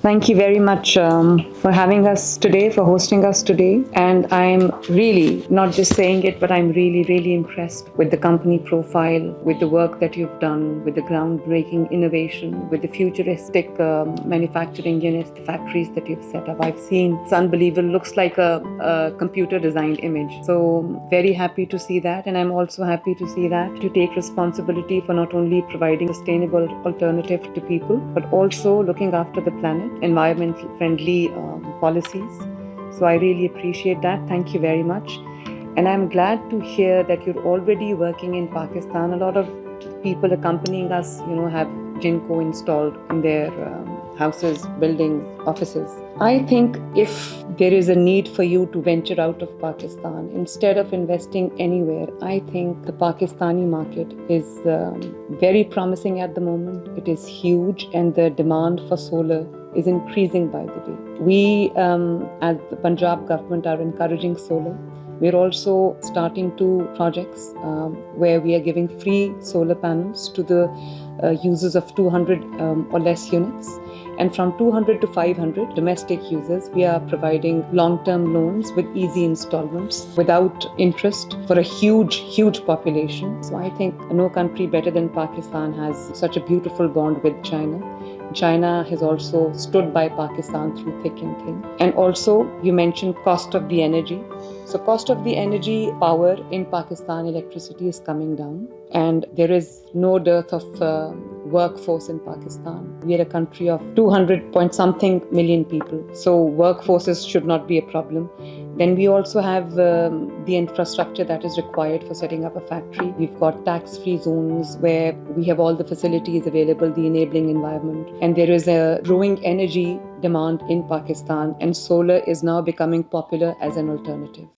Thank you very much for having us today, for hosting us today. And I'm really, not just saying it, but I'm really, really impressed with the company profile, with the work that you've done, with the groundbreaking innovation, with the futuristic manufacturing units, the factories that you've set up. I've seen, it's unbelievable, looks like a computer designed image. So very happy to see that. And I'm also happy to see that you take responsibility for not only providing a sustainable alternative to people, but also looking after the planet, environmental friendly policies. So I really appreciate that. Thank you very much. And I'm glad to hear that you're already working in Pakistan. A lot of people accompanying us, have Jinko installed in their houses, buildings, offices. I think if there is a need for you to venture out of Pakistan, instead of investing anywhere, I think the Pakistani market is very promising at the moment. It is huge, and the demand for solar is increasing by the day. We, as the Punjab government, are encouraging solar. We're also starting 2 projects where we are giving free solar panels to the users of 200 or less units. And from 200 to 500 domestic users, we are providing long-term loans with easy installments without interest for a huge, huge population. So I think no country better than Pakistan has such a beautiful bond with China. China has also stood by Pakistan through thick and thin. And also, you mentioned cost of the energy. So cost of the energy, power in Pakistan, electricity is coming down. And there is no dearth of workforce in Pakistan. We are a country of 200 point something million people. So workforces should not be a problem. Then we also have the infrastructure that is required for setting up a factory. We've got tax-free zones where we have all the facilities available, the enabling environment. And there is a growing energy demand in Pakistan, and solar is now becoming popular as an alternative.